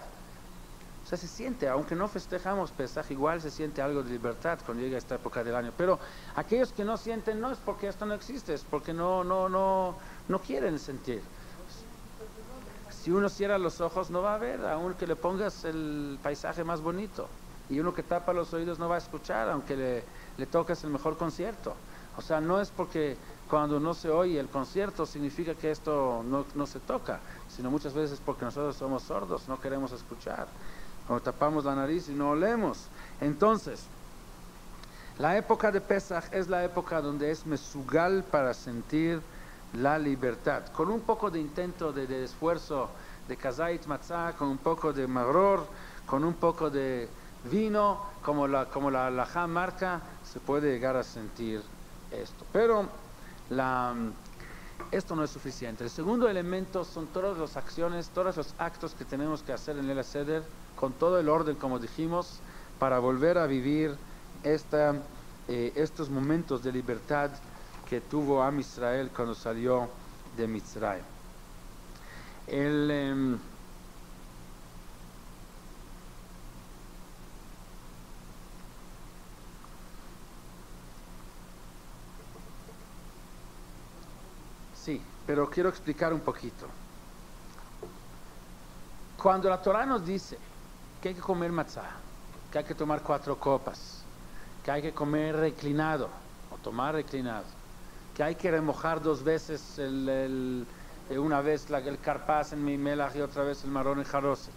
O sea, se siente, aunque no festejamos Pesaj, igual se siente algo de libertad cuando llega esta época del año. Pero aquellos que no sienten, no es porque esto no existe, es porque no quieren sentir. Si uno cierra los ojos no va a ver, aunque le pongas el paisaje más bonito. Y uno que tapa los oídos no va a escuchar, aunque le toques el mejor concierto. O sea, no es porque cuando no se oye el concierto significa que esto no se toca, sino muchas veces porque nosotros somos sordos, no queremos escuchar, o tapamos la nariz y no olemos. Entonces, la época de Pesaj es la época donde es mesugal para sentir la libertad, con un poco de intento de esfuerzo de kazait matzah, con un poco de maror, con un poco de vino, como la halajá marca, se puede llegar a sentir esto. Pero esto no es suficiente. El segundo elemento son todas las acciones, todos los actos que tenemos que hacer en el Seder, con todo el orden, como dijimos, para volver a vivir estos momentos de libertad que tuvo Am Israel cuando salió de Mitzrayim. Sí, pero quiero explicar un poquito. Cuando la Torah nos dice que hay que comer matzah, que hay que tomar 4 copas, que hay que comer reclinado o tomar reclinado, que hay que remojar 2 veces, una vez el carpaz en Mimelach y otra vez el marrón en Jaroset,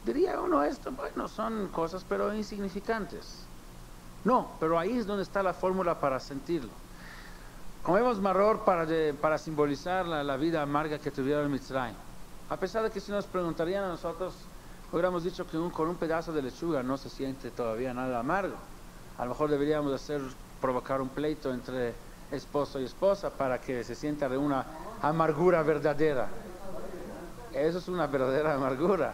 diría uno esto, bueno, son cosas pero insignificantes. No, pero ahí es donde está la fórmula para sentirlo. Comemos marrón para simbolizar la vida amarga que tuvieron en Mitzrayim. A pesar de que si nos preguntarían a nosotros, hubiéramos dicho que con un pedazo de lechuga no se siente todavía nada amargo. A lo mejor deberíamos provocar un pleito entre esposo y esposa para que se sienta de una amargura verdadera. Eso es una verdadera amargura.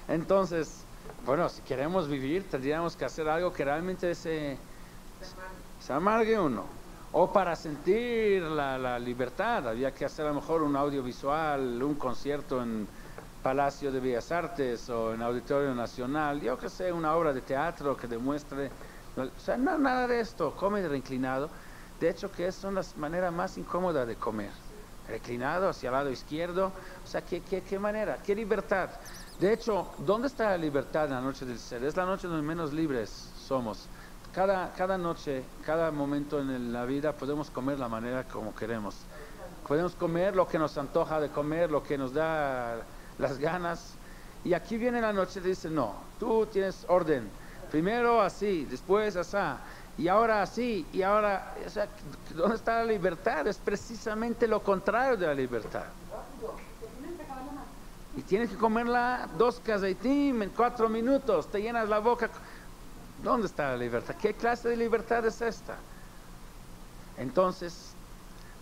Entonces, bueno, si queremos vivir, tendríamos que hacer algo que realmente se amargue uno. O para sentir la libertad, había que hacer a lo mejor un audiovisual, un concierto en Palacio de Bellas Artes o en Auditorio Nacional, yo que sé, una obra de teatro que demuestre, o sea, nada de esto, come reclinado. De hecho, que es una manera más incómoda de comer, reclinado hacia el lado izquierdo. O sea, ¿qué manera? ¿Qué libertad? De hecho, ¿dónde está la libertad en la noche del Seder? Es la noche donde menos libres somos. Cada noche, cada momento en la vida podemos comer la manera como queremos. Podemos comer lo que nos antoja de comer, lo que nos da las ganas. Y aquí viene la noche y dice, no, tú tienes orden. Primero así, después asá, y ahora así, y ahora... O sea, ¿dónde está la libertad? Es precisamente lo contrario de la libertad. Y tienes que comerla 2 kazaitim en 4 minutos, te llenas la boca... ¿Dónde está la libertad? ¿Qué clase de libertad es esta? Entonces,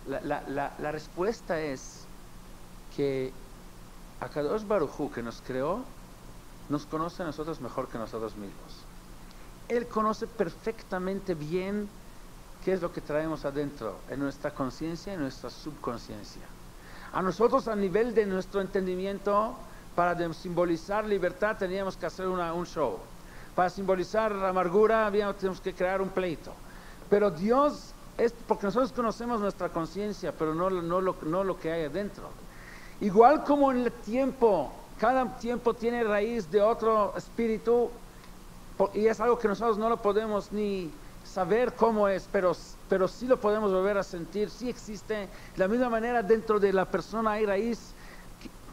la respuesta es que Akadosh Baruj Hu, que nos creó, nos conoce a nosotros mejor que nosotros mismos. Él conoce perfectamente bien qué es lo que traemos adentro, en nuestra conciencia y en nuestra subconsciencia. A nosotros, a nivel de nuestro entendimiento, para simbolizar libertad, teníamos que hacer un show. Para simbolizar la amargura, tenemos que crear un pleito. Pero Dios es porque nosotros conocemos nuestra conciencia, pero no lo que hay adentro. Igual como en el tiempo, cada tiempo tiene raíz de otro espíritu, y es algo que nosotros no lo podemos ni saber cómo es, pero sí lo podemos volver a sentir, sí existe. De la misma manera dentro de la persona hay raíz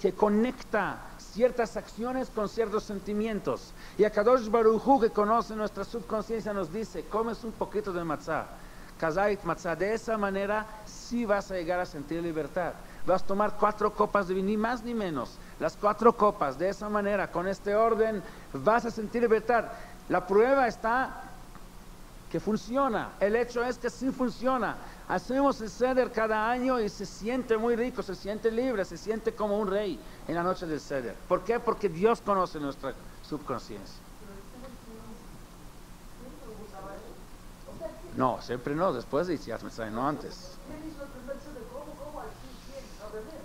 que conecta ciertas acciones con ciertos sentimientos. Y Akadosh Baruj Hu, que conoce nuestra subconsciencia, nos dice: comes un poquito de matzah, kazait matzah, de esa manera sí vas a llegar a sentir libertad. Vas a tomar 4 copas de vino, ni más ni menos, las 4 copas, de esa manera, con este orden, vas a sentir libertad. La prueba está que funciona. El hecho es que sí funciona. Hacemos el Seder cada año y se siente muy rico, se siente libre, se siente como un rey en la noche del Seder. ¿Por qué? Porque Dios conoce nuestra subconsciencia. No, siempre no, después de Yetziat Mitzrayim, no antes.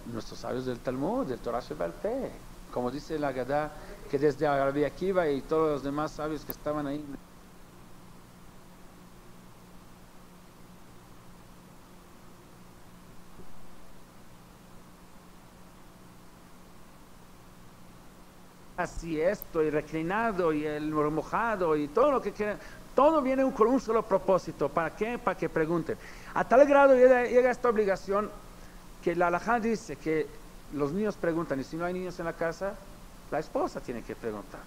Nuestros sabios del Talmud, del Torah Sheba'al Peh, como dice la Agadá, que desde Rabbi Akiva y todos los demás sabios que estaban ahí. Así esto, y reclinado, y el mojado, y todo lo que quieran, todo viene con un solo propósito. ¿Para qué? Para que pregunten. A tal grado llega esta obligación que la halajá dice que los niños preguntan, y si no hay niños en la casa, la esposa tiene que preguntar.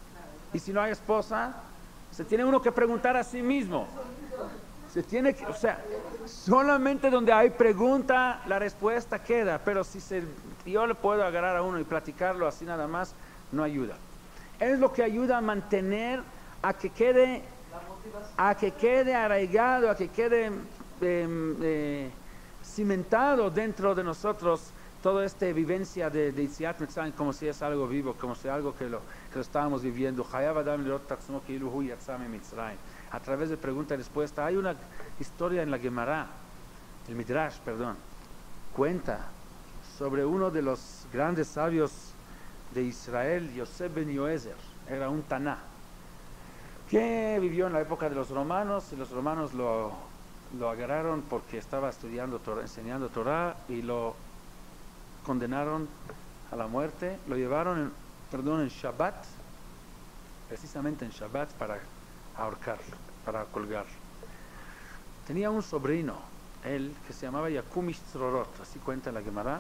Y si no hay esposa, se tiene uno que preguntar a sí mismo. Se tiene que, o sea, solamente donde hay pregunta, la respuesta queda. Pero si yo le puedo agarrar a uno y platicarlo así nada más, no ayuda. Es lo que ayuda a mantener, a que quede arraigado, a que quede cimentado dentro de nosotros toda esta vivencia de Yetziat Mitzrayim, como si es algo vivo, como si es algo que lo estábamos viviendo. A través de pregunta y respuesta. Hay una historia en la Gemara, el Midrash, cuenta sobre uno de los grandes sabios de Israel, Yosef ben Yoezer. Era un Taná que vivió en la época de los romanos, y los romanos lo agarraron porque estaba estudiando Torah, enseñando Torah, y lo condenaron a la muerte. Lo llevaron en Shabbat, precisamente en Shabbat, para ahorcarlo, para colgarlo. Tenía un sobrino, él, que se llamaba Yakum Ish Tzorot, así cuenta la Gemara.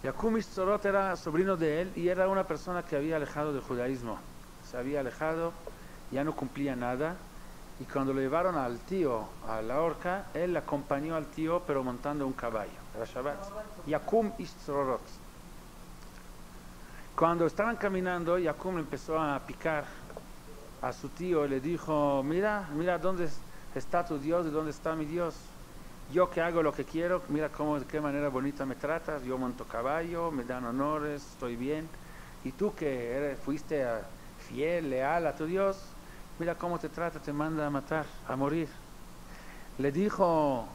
Yakum Ish Tzorot era sobrino de él, y era una persona que había alejado del judaísmo. Se había alejado, ya no cumplía nada, y cuando lo llevaron al tío a la horca, él acompañó al tío, pero montando un caballo. Era Shabbat. Yakum Ish Tzorot. Cuando estaban caminando, Yakum empezó a picar a su tío y le dijo: mira dónde está tu Dios y dónde está mi Dios. Yo que hago lo que quiero, mira de qué manera bonita me tratas. Yo monto caballo, me dan honores, estoy bien. Y tú que fuiste fiel, leal a tu Dios, mira cómo te trata, te manda a matar, a morir. Le dijo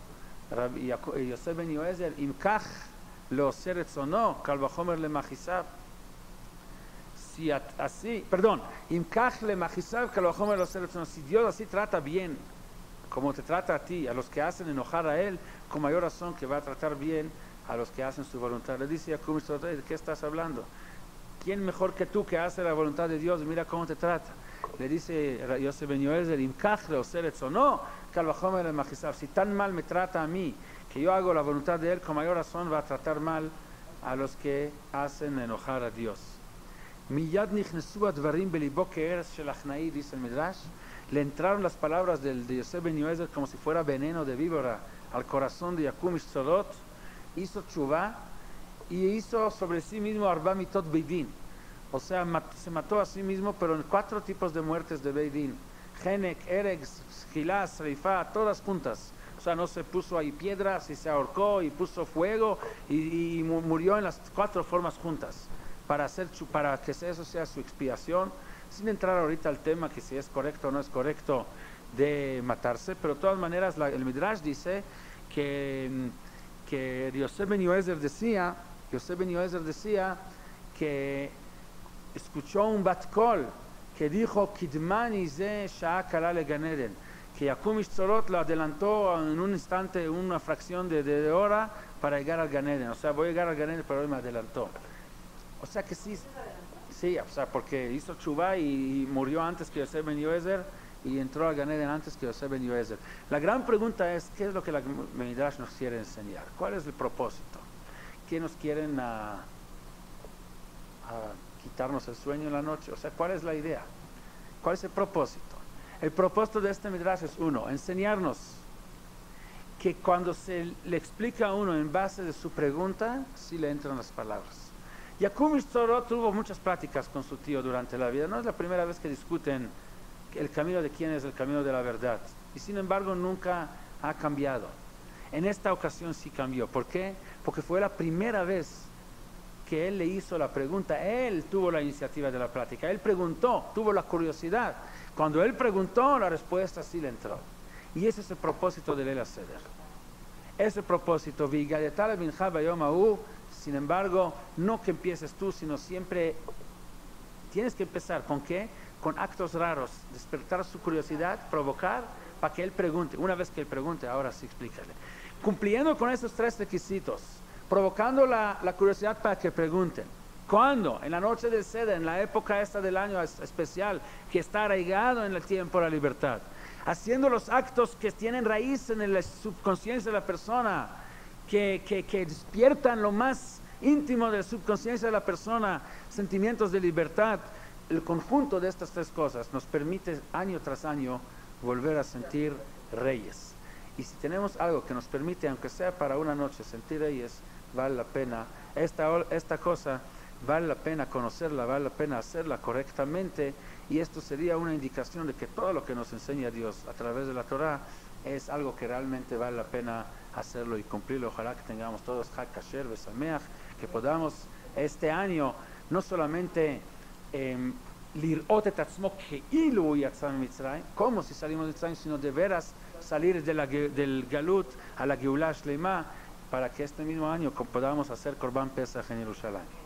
Yosef ben Yoezer: Imkach lo seretzono, kal vachomer le machisab. Si así, Imkach le machisab, kal vachomer lo seretzono. Si Dios así trata bien, como te trata a ti, a los que hacen enojar a Él, con mayor razón que va a tratar bien a los que hacen su voluntad. Le dice Yakum: ¿de qué estás hablando? ¿Quién mejor que tú que hace la voluntad de Dios? Mira cómo te trata. Le dice Yosef ben Yoezer: Imkach le seretzono, kal vachomer le machisab. Si tan mal me trata a mí, que yo hago la voluntad de Él, con mayor razón va a tratar mal a los que hacen enojar a Dios. Miyad nichnesu advarim belibo ke'eres shel achnai, dice el Midrash. Le entraron las palabras de Yosef ben Yoezer como si fuera veneno de víbora al corazón de Yakum Ish Tzorot. Hizo tshuvá y hizo sobre sí mismo arba mitot beidin. O sea, se mató a sí mismo, pero en 4 tipos de muertes de beidin: Genek, Ereg, Schilá, Sreifá, todas juntas. O sea, no se puso ahí piedras y se ahorcó y puso fuego y murió en las 4 formas juntas, para que eso sea su expiación. Sin entrar ahorita al tema que si es correcto o no es correcto de matarse, pero de todas maneras el Midrash dice que Yosef ben Yoezer decía que escuchó un bat kol que dijo, Kidmani ze sha'a kala le Gan Eden, que Yakum Ish Tzorot lo adelantó en un instante, una fracción de hora para llegar al Gan Eden. O sea, voy a llegar al Gan Eden, pero él me adelantó. O sea que sí, sí, o sea, porque hizo Tshuvah y murió antes que Yosef ben Yoezer y entró al Gan Eden antes que Yosef ben Yoezer. La gran pregunta es, ¿qué es lo que la Midrash nos quiere enseñar? ¿Cuál es el propósito? ¿Qué nos quieren a quitarnos el sueño en la noche? O sea, ¿cuál es la idea? ¿Cuál es el propósito? El propósito de este Midrash es uno, enseñarnos que cuando se le explica a uno en base de su pregunta, sí le entran las palabras. Yakum Ish Tzorot tuvo muchas pláticas con su tío durante la vida. No es la primera vez que discuten el camino de quién es el camino de la verdad. Y sin embargo nunca ha cambiado. En esta ocasión sí cambió. ¿Por qué? Porque fue la primera vez que él le hizo la pregunta. Él tuvo la iniciativa de la plática. Él preguntó, tuvo la curiosidad. Cuando él preguntó, la respuesta sí le entró. Y ese es el propósito de Leil HaSeder. Ese propósito, V'yigadetal bincha bayom hahu. Sin embargo, no que empieces tú, sino siempre tienes que empezar. ¿Con qué? Con actos raros, despertar su curiosidad, provocar, para que él pregunte. Una vez que él pregunte, ahora sí explícale. Cumpliendo con esos tres requisitos, provocando la curiosidad para que pregunten. ¿Cuándo? En la noche del Seder, en la época esta del año especial, que está arraigado en el tiempo de la libertad. Haciendo los actos que tienen raíz en la subconsciencia de la persona, que despiertan lo más íntimo de la subconsciencia de la persona, sentimientos de libertad. El conjunto de estas tres cosas nos permite año tras año volver a sentir reyes. Y si tenemos algo que nos permite, aunque sea para una noche, sentir reyes, vale la pena. Esta cosa vale la pena conocerla, vale la pena hacerla correctamente, y esto sería una indicación de que todo lo que nos enseña Dios a través de la Torah es algo que realmente vale la pena hacerlo y cumplirlo. Ojalá que tengamos todos Chag Kasher Besameach, que podamos este año no solamente lirot et atzmo keilu yatza miMitzrayim, como si salimos de Mitzrayim, sino de veras salir del Galut a la Geulah Shleima, para que este mismo año podamos hacer Korban Pesach en Jerusalén.